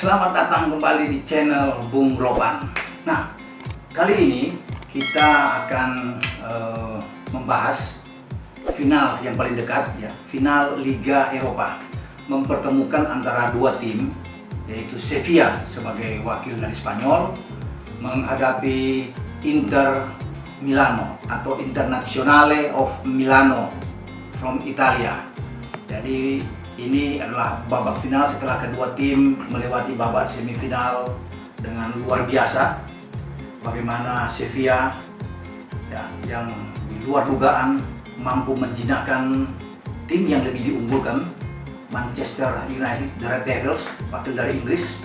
Selamat datang kembali di channel Bung Roban. Nah, kali ini kita akan membahas final yang paling dekat, ya, final Liga Eropa, mempertemukan antara dua tim, yaitu Sevilla sebagai wakil dari Spanyol menghadapi Inter Milano atau Internazionale of Milano from Italia. Jadi ini adalah babak final setelah kedua tim melewati babak semifinal dengan luar biasa. Bagaimana Sevilla, ya, yang di luar dugaan mampu menjinakkan tim yang lebih diunggulkan, Manchester United, The Red Devils, wakil dari Inggris,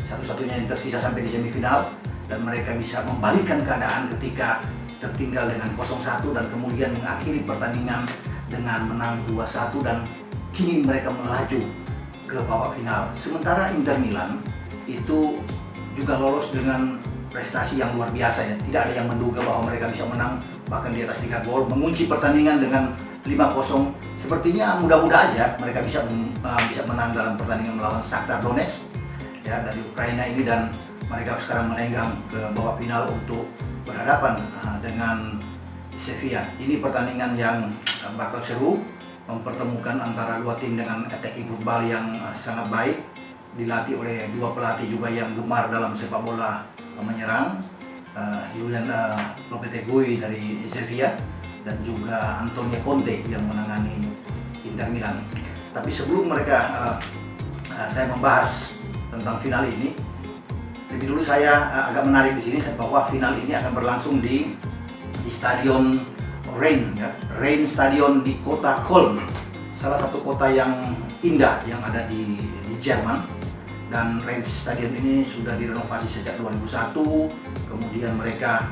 satu-satunya yang tersisa sampai di semifinal, dan mereka bisa membalikkan keadaan ketika tertinggal dengan 0-1 dan kemudian mengakhiri pertandingan dengan menang 2-1 dan kini mereka melaju ke babak final. Sementara Inter Milan itu juga lolos dengan prestasi yang luar biasa, ya. Tidak ada yang menduga bahwa mereka bisa menang bahkan di atas 3 gol, mengunci pertandingan dengan 5-0. Sepertinya mudah-mudah aja mereka bisa menang dalam pertandingan melawan Shakhtar Donetsk, ya, dari Ukraina ini, dan mereka sekarang melenggang ke babak final untuk berhadapan dengan Sevilla. Ini pertandingan yang bakal seru, mempertemukan antara dua tim dengan attacking football yang sangat baik, dilatih oleh dua pelatih juga yang gemar dalam sepak bola menyerang, Julian Lopetegui dari Sevilla dan juga Antonio Conte yang menangani Inter Milan. Tapi sebelum saya membahas tentang final ini, lebih dulu saya agak menarik di sini bahwa final ini akan berlangsung di Stadion Rhein, ya, Rhein Stadion di kota Köln, salah satu kota yang indah yang ada di Jerman. Dan Rhein Stadion ini sudah direnovasi sejak 2001, kemudian mereka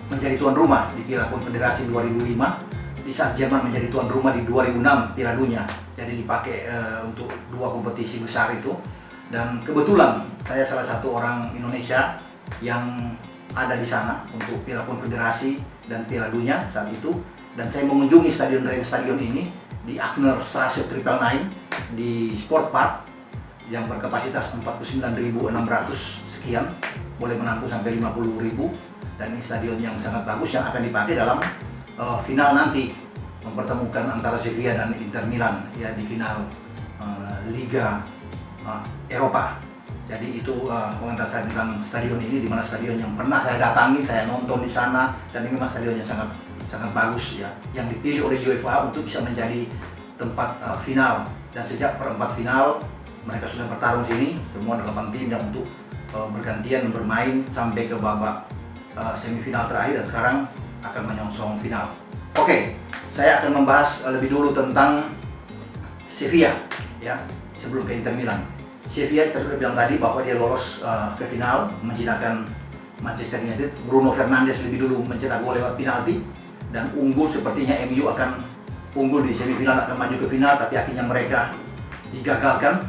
menjadi tuan rumah di Piala Konfederasi 2005, di saat Jerman menjadi tuan rumah di 2006 Piala Dunia. Jadi dipakai untuk dua kompetisi besar itu. Dan kebetulan saya salah satu orang Indonesia yang ada di sana untuk Piala Konfederasi dan Piala Dunia saat itu, dan saya mengunjungi Stadion Rhein Stadion ini di Aachener Straße 999 di Sport Park yang berkapasitas 49.600 sekian, boleh menampung sampai 50.000, dan ini stadion yang sangat bagus yang akan dipakai dalam final nanti, mempertemukan antara Sevilla dan Inter Milan, ya, di final Liga Eropa. Jadi itu komentar saya tentang stadion ini, di mana stadion yang pernah saya datangi, saya nonton di sana, dan ini memang stadion yang sangat bagus, ya, yang dipilih oleh UEFA untuk bisa menjadi tempat final. Dan sejak perempat final mereka sudah bertarung sini, semua 8 tim yang untuk bergantian bermain sampai ke babak semifinal terakhir, dan sekarang akan menyongsong final. Oke, saya akan membahas lebih dulu tentang Sevilla, ya, sebelum ke Inter Milan. Sevilla, kita sudah bilang tadi bahwa dia lolos ke final, menjinakkan Manchester United. Bruno Fernandes lebih dulu mencetak gol lewat penalti, dan unggul, sepertinya MU akan unggul di semifinal, akan maju ke final, tapi akhirnya mereka digagalkan,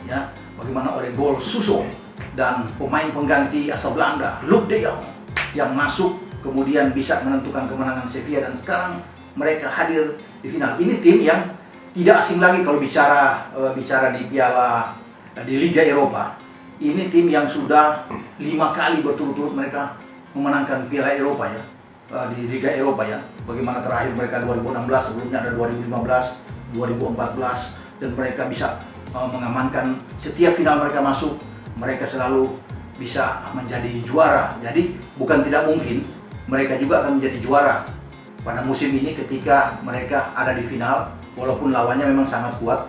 ya. Bagaimana oleh gol Suso dan pemain pengganti asal Belanda, Luuk de Jong, yang masuk kemudian bisa menentukan kemenangan Sevilla, dan sekarang mereka hadir di final. Ini tim yang tidak asing lagi kalau bicara di Liga Eropa. Ini tim yang sudah 5 kali berturut-turut mereka memenangkan Piala Eropa, ya, di Liga Eropa, ya. Bagaimana terakhir mereka 2016, sebelumnya ada 2015, 2014, dan mereka bisa mengamankan setiap final mereka masuk, mereka selalu bisa menjadi juara. Jadi bukan tidak mungkin mereka juga akan menjadi juara pada musim ini ketika mereka ada di final, walaupun lawannya memang sangat kuat,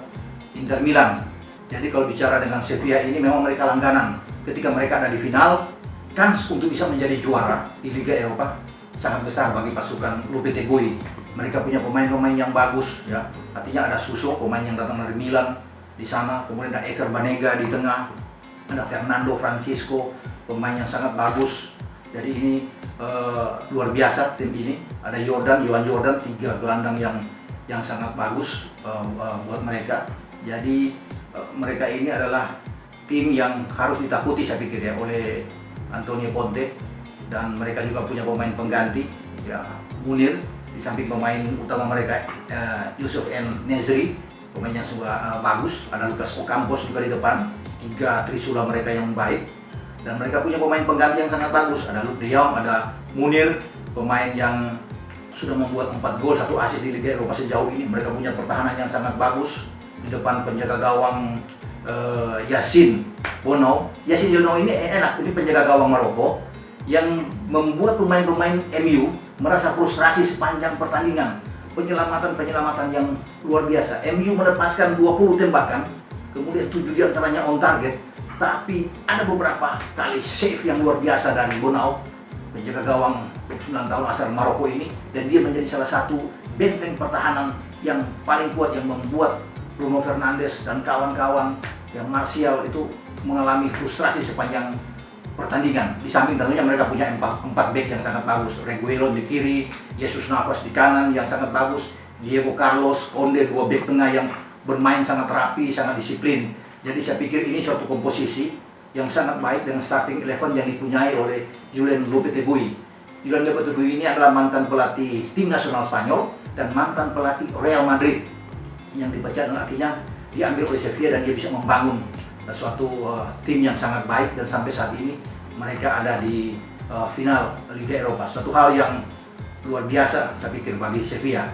Inter Milan. Jadi kalau bicara dengan Sevilla ini, memang mereka langganan. Ketika mereka ada di final, kans untuk bisa menjadi juara di Liga Eropa sangat besar bagi pasukan Lopetegui. Mereka punya pemain-pemain yang bagus, ya. Artinya ada Suso, pemain yang datang dari Milan di sana, kemudian ada Eker Banega di tengah, ada Fernando Francisco, pemain yang sangat bagus. Jadi ini luar biasa tim ini. Ada Johan Jordan, 3 gelandang yang sangat bagus buat mereka. Jadi mereka ini adalah tim yang harus ditakuti, saya pikir, ya, oleh Antonio Conte. Dan mereka juga punya pemain pengganti, ya, Munir, di samping pemain utama mereka Yusuf En Nezri, pemain yang juga bagus. Ada Lucas Ocampos juga di depan, 3 trisula mereka yang baik, dan mereka punya pemain pengganti yang sangat bagus. Ada Luke de Jong, ada Munir, pemain yang sudah membuat 4 gol 1 assist di Liga Eropa sejauh ini. Mereka punya pertahanan yang sangat bagus. Di depan penjaga gawang Yacine Bono. Yacine Bono ini enak, ini penjaga gawang Maroko yang membuat pemain-pemain MU merasa frustrasi sepanjang pertandingan. Penyelamatan yang luar biasa. MU melepaskan 20 tembakan, kemudian 7 diantaranya on target, tapi ada beberapa kali save yang luar biasa dari Bonau, penjaga gawang 29 tahun asal Maroko ini, dan dia menjadi salah satu benteng pertahanan yang paling kuat yang membuat Bruno Fernandes dan kawan-kawan yang Martial itu mengalami frustrasi sepanjang pertandingan. Di samping tentunya mereka punya 4 back yang sangat bagus. Reguilon di kiri, Jesus Navas di kanan yang sangat bagus, Diego Carlos, Conde, 2 back tengah yang bermain sangat rapi, sangat disiplin. Jadi saya pikir ini suatu komposisi yang sangat baik dengan starting 11 yang dipunyai oleh Julen Lopetegui. Julen Lopetegui ini adalah mantan pelatih tim nasional Spanyol dan mantan pelatih Real Madrid yang dipecat, dan akhirnya diambil oleh Sevilla, dan dia bisa membangun suatu tim yang sangat baik, dan sampai saat ini mereka ada di final Liga Eropa. Suatu hal yang luar biasa saya pikir bagi Sevilla.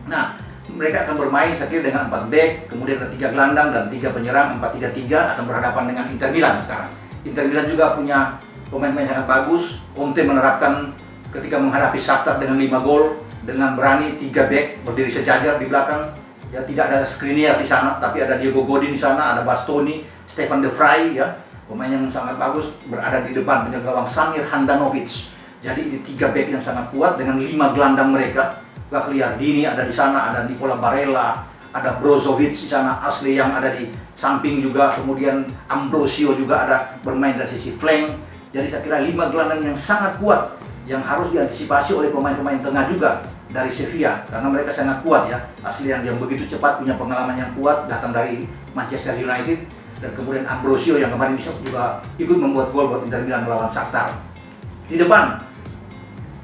Nah, mereka akan bermain saya kira dengan 4 back, kemudian ada 3 gelandang dan 3 penyerang, 4-3-3, akan berhadapan dengan Inter Milan sekarang. Inter Milan juga punya pemain-pemain sangat bagus. Conte menerapkan ketika menghadapi Shakhtar dengan 5 gol, dengan berani 3 back berdiri sejajar di belakang. Ya, tidak ada Skriniar di sana, tapi ada Diego Godin di sana, ada Bastoni, Stefan De Vrij, ya, pemain yang sangat bagus berada di depan, penjaga gawang Samir Handanovic. Jadi ini 3 back yang sangat kuat dengan 5 gelandang mereka. Gagliardini ada di sana, ada Nicola Barella, ada Brozovic di sana, Ashley yang ada di samping juga, kemudian Ambrosio juga ada bermain dari sisi flank. Jadi saya kira 5 gelandang yang sangat kuat yang harus diantisipasi oleh pemain-pemain tengah juga dari Sevilla, karena mereka sangat kuat ya. Asli yang begitu cepat, punya pengalaman yang kuat, datang dari Manchester United, dan kemudian Ambrosio yang kemarin bisa juga ikut membuat gol buat Inter Milan melawan Shakhtar. Di depan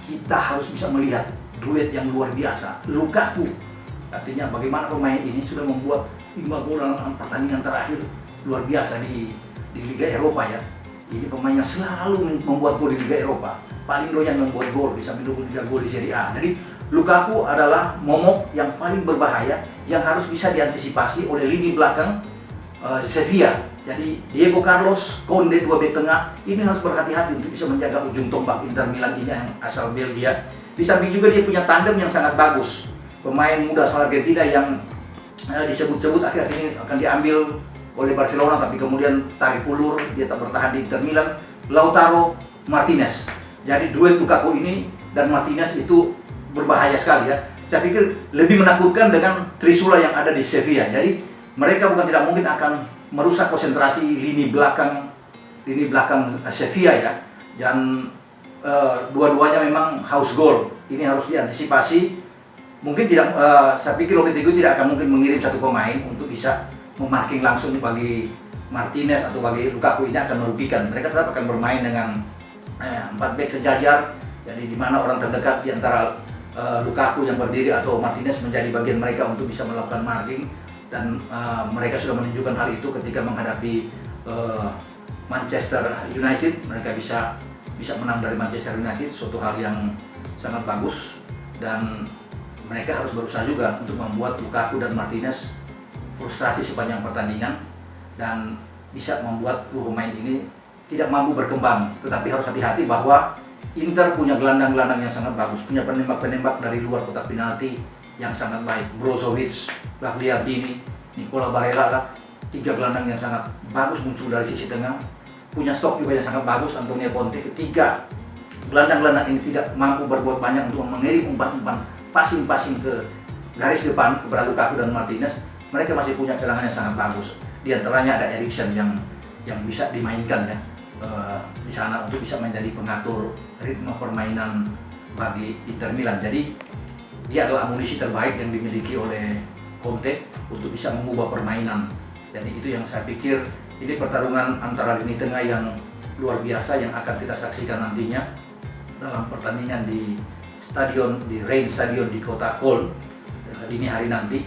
kita harus bisa melihat duet yang luar biasa, Lukaku. Artinya bagaimana pemain ini sudah membuat 5 gol dalam pertandingan terakhir, luar biasa di Liga Eropa ya. Ini pemain yang selalu membuat gol di Liga Eropa, paling doyan membuat gol, bisa 23 gol di Serie A. Jadi Lukaku adalah momok yang paling berbahaya yang harus bisa diantisipasi oleh lini belakang Sevilla. Jadi Diego Carlos, Conde, 2 bek tengah ini harus berhati-hati untuk bisa menjaga ujung tombak Inter Milan ini yang asal Belgia. Di samping juga dia punya tandem yang sangat bagus, pemain muda asal Argentina yang disebut-sebut akhir-akhir ini akan diambil oleh Barcelona, tapi kemudian tarik ulur, dia tak bertahan di Inter Milan, Lautaro Martinez. Jadi duet Lukaku ini dan Martinez itu berbahaya sekali ya. Saya pikir lebih menakutkan dengan trisula yang ada di Sevilla. Jadi mereka bukan tidak mungkin akan merusak konsentrasi lini belakang Sevilla ya. Dan dua-duanya memang haus gol. Ini harus diantisipasi. Mungkin tidak, saya pikir Lopetegui tidak akan mungkin mengirim satu pemain untuk bisa memarking langsung bagi Martinez atau bagi Lukaku. Ini akan merugikan. Mereka tetap akan bermain dengan 4 back sejajar. Jadi di mana orang terdekat di antara Lukaku yang berdiri atau Martinez menjadi bagian mereka untuk bisa melakukan marking, dan mereka sudah menunjukkan hal itu ketika menghadapi Manchester United. Mereka bisa menang dari Manchester United, suatu hal yang sangat bagus, dan mereka harus berusaha juga untuk membuat Lukaku dan Martinez frustrasi sepanjang pertandingan dan bisa membuat dua pemain ini tidak mampu berkembang. Tetapi harus hati-hati bahwa Inter punya gelandang-gelandang yang sangat bagus, punya penembak-penembak dari luar kotak penalti yang sangat baik. Brozovic, Gagliardini, Nicola Barella lah, 3 gelandang yang sangat bagus muncul dari sisi tengah. Punya stok juga yang sangat bagus, Antonio Conte. Ketiga gelandang-gelandang ini tidak mampu berbuat banyak untuk mengirim umpan-umpan passing-passing ke garis depan kepada Lukaku dan Martinez. Mereka masih punya cadangan yang sangat bagus. Di antaranya ada Eriksen yang bisa dimainkan ya di sana untuk bisa menjadi pengatur ritme permainan bagi Inter Milan. Jadi dia adalah amunisi terbaik yang dimiliki oleh Conte untuk bisa mengubah permainan. Jadi itu yang saya pikir, ini pertarungan antara lini tengah yang luar biasa yang akan kita saksikan nantinya dalam pertandingan di Reims Stadion di kota Köln dini hari nanti.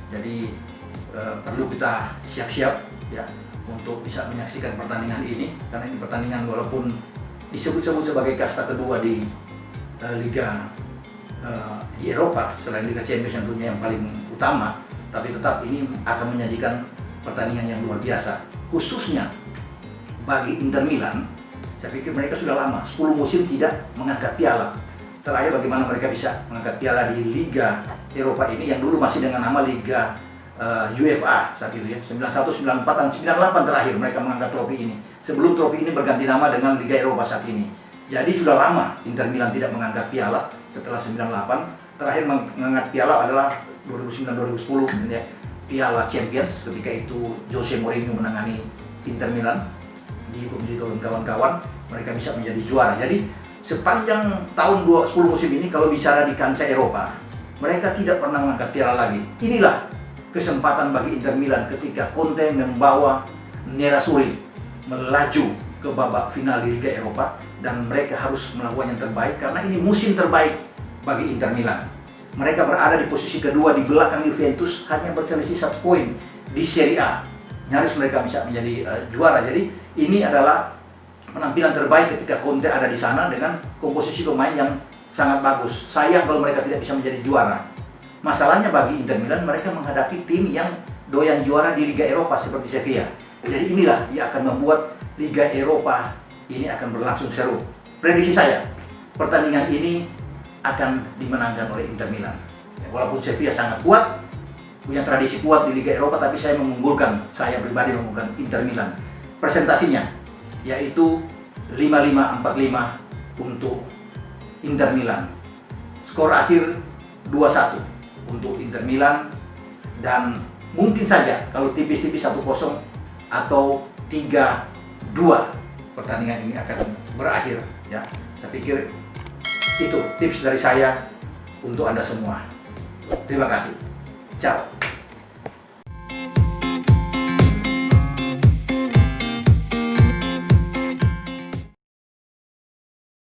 Jadi perlu kita siap-siap ya untuk bisa menyaksikan pertandingan ini, karena ini pertandingan walaupun disebut-sebut sebagai kasta kedua di liga di Eropa selain Liga Champions tentunya yang paling utama, tapi tetap ini akan menyajikan pertandingan yang luar biasa, khususnya bagi Inter Milan. Saya pikir mereka sudah lama 10 musim tidak mengangkat piala. Terakhir bagaimana mereka bisa mengangkat piala di Liga Eropa ini yang dulu masih dengan nama Liga UEFA saat itu ya, 91, 94 dan 98 terakhir mereka mengangkat trofi ini. Sebelum trofi ini berganti nama dengan Liga Eropa saat ini. Jadi sudah lama Inter Milan tidak mengangkat piala. Setelah 98 terakhir mengangkat piala adalah 2009-2010 ya, Piala Champions, ketika itu Jose Mourinho menangani Inter Milan di kawan-kawan, mereka bisa menjadi juara. Jadi sepanjang tahun 10 musim ini kalau bicara di kancah Eropa, mereka tidak pernah mengangkat piala lagi. Inilah kesempatan bagi Inter Milan ketika Conte membawa Nerazzurri melaju ke babak final di Liga Eropa, dan mereka harus melakukan yang terbaik karena ini musim terbaik bagi Inter Milan. Mereka berada di posisi kedua di belakang Juventus, hanya berselisih 1 poin di Serie A. Nyaris mereka bisa menjadi juara. Jadi ini adalah penampilan terbaik ketika Conte ada di sana dengan komposisi pemain yang sangat bagus. Sayang kalau mereka tidak bisa menjadi juara. Masalahnya bagi Inter Milan, mereka menghadapi tim yang doyan juara di Liga Eropa seperti Sevilla. Jadi inilah yang akan membuat Liga Eropa ini akan berlangsung seru. Prediksi saya, pertandingan ini akan dimenangkan oleh Inter Milan. Ya, walaupun Sevilla sangat kuat, punya tradisi kuat di Liga Eropa, tapi saya pribadi mengunggulkan Inter Milan. Presentasinya yaitu 5-5-4-5 untuk Inter Milan. Skor akhir 2-1 untuk Inter Milan, dan mungkin saja kalau tipis-tipis 1-0 atau 3-2 pertandingan ini akan berakhir ya. Saya pikir itu tips dari saya untuk Anda semua. Terima kasih. Ciao.